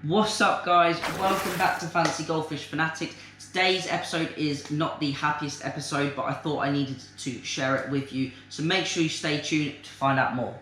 What's up guys, welcome back to Fantasy Goldfish Fanatics. Today's episode is not the happiest episode, but I thought I needed to share it with you, so make sure you stay tuned to find out more.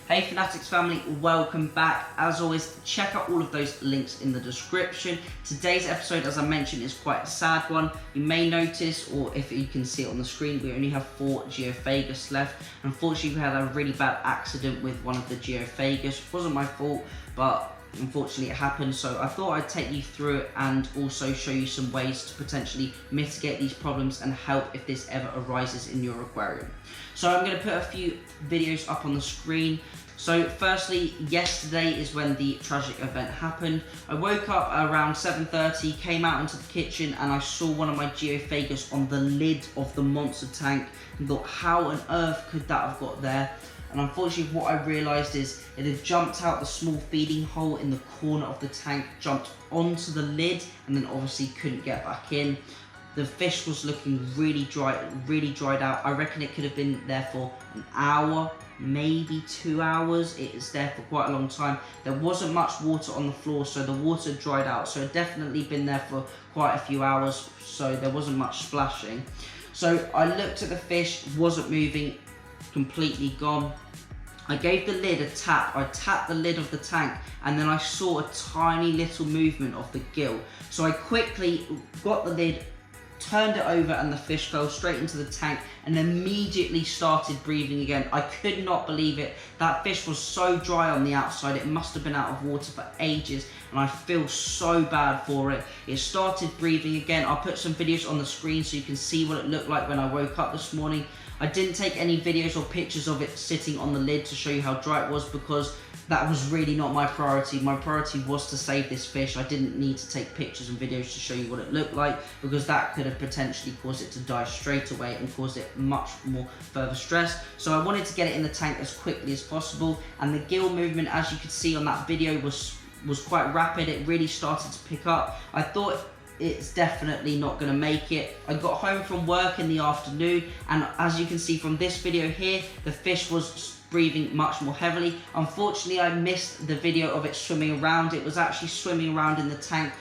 Hey Fanatics family, welcome back. As always, check out all of those links in the description. Today's episode, as I mentioned, is quite a sad one. You may notice, or if you can see it on the screen, we only have 4 Geophagus left. Unfortunately, we had a really bad accident with one of the Geophagus. It wasn't my fault, but unfortunately it happened. So I thought I'd take you through it and also show you some ways to potentially mitigate these problems and help if this ever arises in your aquarium. So I'm going to put a few videos up on the screen. So firstly, yesterday is when the tragic event happened. I woke up around 7:30, came out into the kitchen, and I saw one of my Geophagus on the lid of the monster tank and thought, how on earth could that have got there? And unfortunately what I realised is it had jumped out the small feeding hole in the corner of the tank, jumped onto the lid, and then obviously couldn't get back in. The fish was looking really dried out. I reckon it could have been there for an hour, maybe 2 hours. It is there for quite a long time. There wasn't much water on the floor, so the water dried out. So it definitely been there for quite a few hours, so there wasn't much splashing. So I looked at the fish, wasn't moving, completely gone. I gave the lid a tap. I tapped the lid of the tank, and then I saw a tiny little movement of the gill. So I quickly got the lid, turned it over, and the fish fell straight into the tank and immediately started breathing again. I could not believe it. That fish was so dry on the outside, it must have been out of water for ages, and I feel so bad for it. It started breathing again. I'll put some videos on the screen so you can see what it looked like when I woke up this morning. I didn't take any videos or pictures of it sitting on the lid to show you how dry it was, because that was really not my priority. My priority was to save this fish. I didn't need to take pictures and videos to show you what it looked like, because that could have potentially caused it to die straight away and caused it much more further stress. So I wanted to get it in the tank as quickly as possible, and the gill movement, as you could see on that video, was quite rapid. It really started to pick up. I thought it's definitely not going to make it. I got home from work in the afternoon, and as you can see from this video here, the fish was breathing much more heavily. Unfortunately, I missed the video of it swimming around. It was actually swimming around in the tank,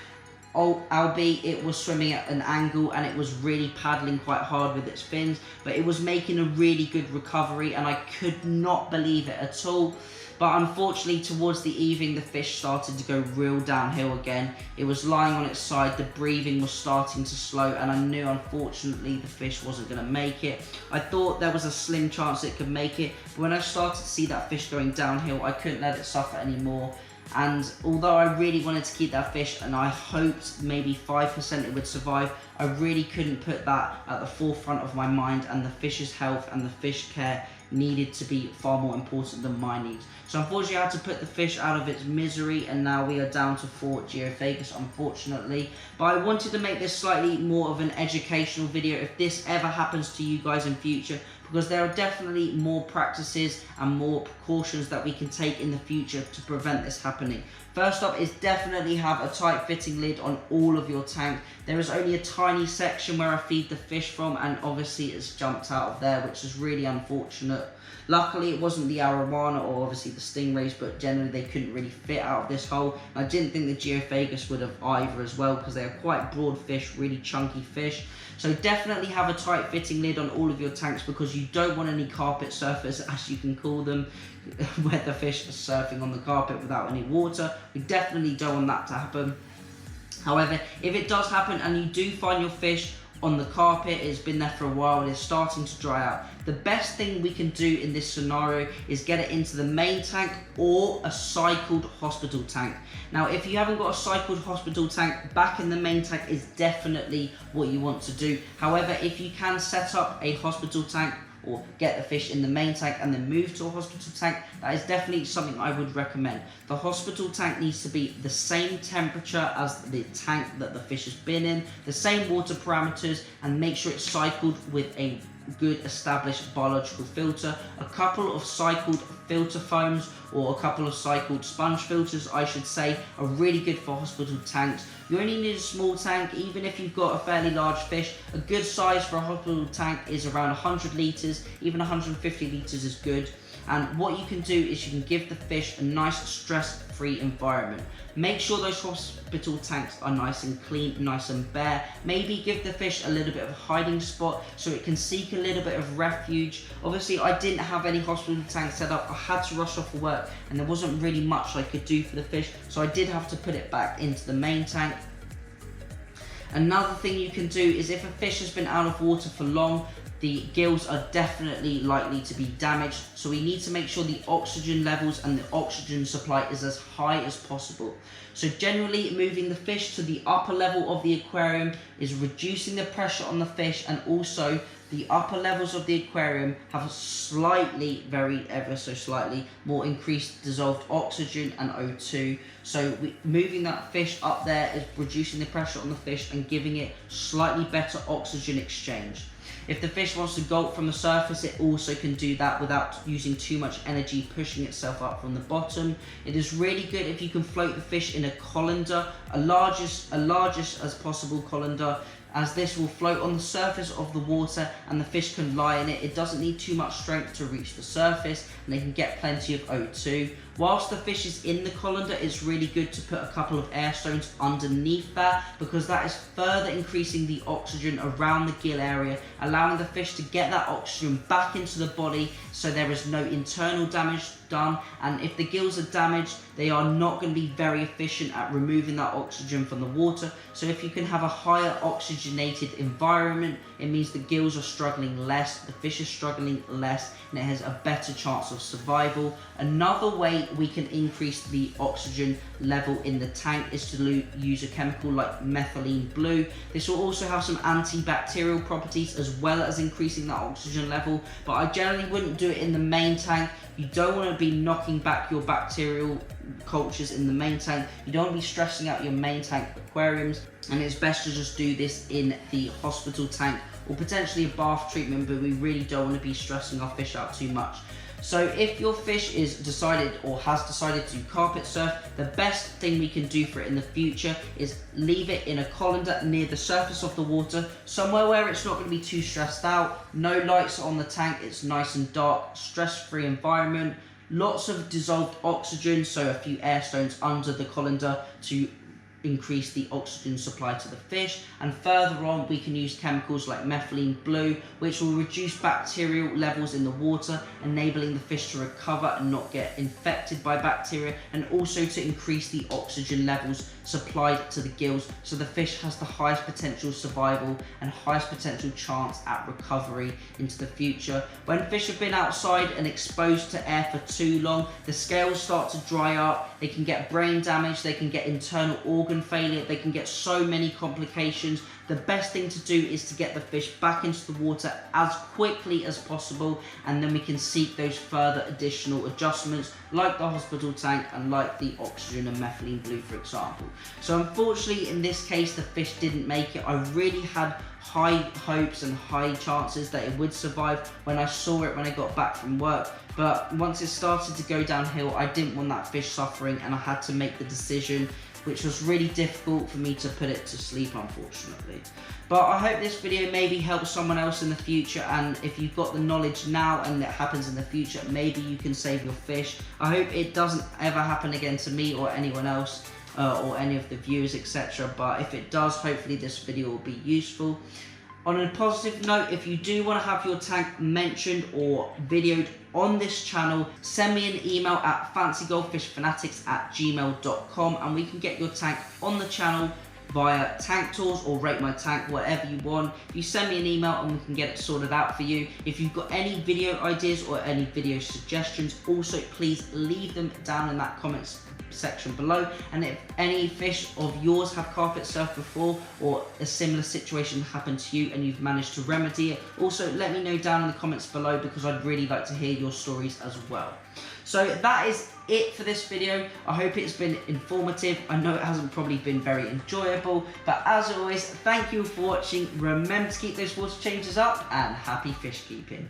albeit it was swimming at an angle, and it was really paddling quite hard with its fins, but it was making a really good recovery, and I could not believe it at all. But unfortunately, towards the evening, the fish started to go real downhill again. It was lying on its side, the breathing was starting to slow, and I knew, unfortunately, the fish wasn't going to make it. I thought there was a slim chance it could make it, but when I started to see that fish going downhill, I couldn't let it suffer anymore. And although I really wanted to keep that fish, and I hoped maybe 5% it would survive, I really couldn't put that at the forefront of my mind, and the fish's health and the fish care needed to be far more important than my needs. So unfortunately I had to put the fish out of its misery, and now we are down to 4 Geophagus, unfortunately. But I wanted to make this slightly more of an educational video if this ever happens to you guys in future, because there are definitely more practices and more precautions that we can take in the future to prevent this happening. First up is definitely have a tight fitting lid on all of your tank. There is only a tiny section where I feed the fish from, and obviously it's jumped out of there, which is really unfortunate. Luckily it wasn't the arowana or obviously the stingrays, but generally they couldn't really fit out of this hole. I didn't think the Geophagus would have either as well, because they are quite broad fish, really chunky fish. So definitely have a tight fitting lid on all of your tanks, because you don't want any carpet surfers, as you can call them, where the fish are surfing on the carpet without any water. We definitely don't want that to happen. However, if it does happen and you do find your fish on the carpet, it's been there for a while, and it's starting to dry out, the best thing we can do in this scenario is get it into the main tank or a cycled hospital tank. Now, if you haven't got a cycled hospital tank, back in the main tank is definitely what you want to do. However, if you can set up a hospital tank or get the fish in the main tank and then move to a hospital tank, that is definitely something I would recommend. The hospital tank needs to be the same temperature as the tank that the fish has been in, the same water parameters, and make sure it's cycled with a good established biological filter. A couple of cycled filter foams, or a couple of cycled sponge filters I should say, are really good for hospital tanks. You only need a small tank. Even if you've got a fairly large fish, a good size for a hospital tank is around 100 litres, even 150 litres is good. And what you can do is you can give the fish a nice stress-free environment. Make sure those hospital tanks are nice and clean, nice and bare. Maybe give the fish a little bit of a hiding spot so it can seek a little bit of refuge. Obviously, I didn't have any hospital tanks set up. I had to rush off for work and there wasn't really much I could do for the fish, so I did have to put it back into the main tank. Another thing you can do is if a fish has been out of water for long, the gills are definitely likely to be damaged, so we need to make sure the oxygen levels and the oxygen supply is as high as possible. So generally, moving the fish to the upper level of the aquarium is reducing the pressure on the fish, and also the upper levels of the aquarium have a slightly, ever so slightly, more increased dissolved oxygen and O2. So moving that fish up there is reducing the pressure on the fish and giving it slightly better oxygen exchange. If the fish wants to gulp from the surface, it also can do that without using too much energy pushing itself up from the bottom. It is really good if you can float the fish in a colander, a largest as possible colander, as this will float on the surface of the water and the fish can lie in it. It doesn't need too much strength to reach the surface and they can get plenty of O2. Whilst the fish is in the colander, it's really good to put a couple of air stones underneath that, because that is further increasing the oxygen around the gill area, allowing the fish to get that oxygen back into the body so there is no internal damage done. And if the gills are damaged, they are not going to be very efficient at removing that oxygen from the water. So if you can have a higher oxygenated environment, it means the gills are struggling less, the fish is struggling less, and it has a better chance of survival. Another way we can increase the oxygen level in the tank is to use a chemical like methylene blue. This will also have some antibacterial properties as well as increasing that oxygen level, but I generally wouldn't do it in the main tank. You don't want to be knocking back your bacterial cultures in the main tank. You don't want to be stressing out your main tank aquariums, and it's best to just do this in the hospital tank or potentially a bath treatment, but we really don't want to be stressing our fish out too much. So if your fish is decided or has decided to carpet surf, the best thing we can do for it in the future is leave it in a colander near the surface of the water, somewhere where it's not going to be too stressed out. No lights on the tank, it's nice and dark, stress-free environment, lots of dissolved oxygen, so a few air stones under the colander to increase the oxygen supply to the fish. And further on, we can use chemicals like methylene blue, which will reduce bacterial levels in the water, enabling the fish to recover and not get infected by bacteria, and also to increase the oxygen levels supplied to the gills, so the fish has the highest potential survival and highest potential chance at recovery into the future. When fish have been outside and exposed to air for too long, the scales start to dry up, they can get brain damage, they can get internal organ failure, they can get so many complications. The best thing to do is to get the fish back into the water as quickly as possible, and then we can seek those further additional adjustments like the hospital tank and like the oxygen and methylene blue, for example. So unfortunately in this case the fish didn't make it. I really had high hopes and high chances that it would survive when I saw it when I got back from work, but once it started to go downhill, I didn't want that fish suffering and I had to make the decision, which was really difficult for me to put it to sleep, unfortunately. But I hope this video maybe helps someone else in the future, and if you've got the knowledge now and it happens in the future, maybe you can save your fish. I hope it doesn't ever happen again to me or anyone else, or any of the viewers, etc. But if it does, hopefully this video will be useful. On a positive note, if you do want to have your tank mentioned or videoed on this channel, send me an email at fancygoldfishfanatics@gmail.com and we can get your tank on the channel via tank tours or rate my tank, whatever you want. You send me an email and we can get it sorted out for you. If you've got any video ideas or any video suggestions, also please leave them down in that comments section below. And if any fish of yours have carpet surfed before, or a similar situation happened to you and you've managed to remedy it, also let me know down in the comments below, because I'd really like to hear your stories as well. So that is it for this video. I hope it's been informative. I know it hasn't probably been very enjoyable, but as always, thank you for watching. Remember to keep those water changes up, and happy fish keeping.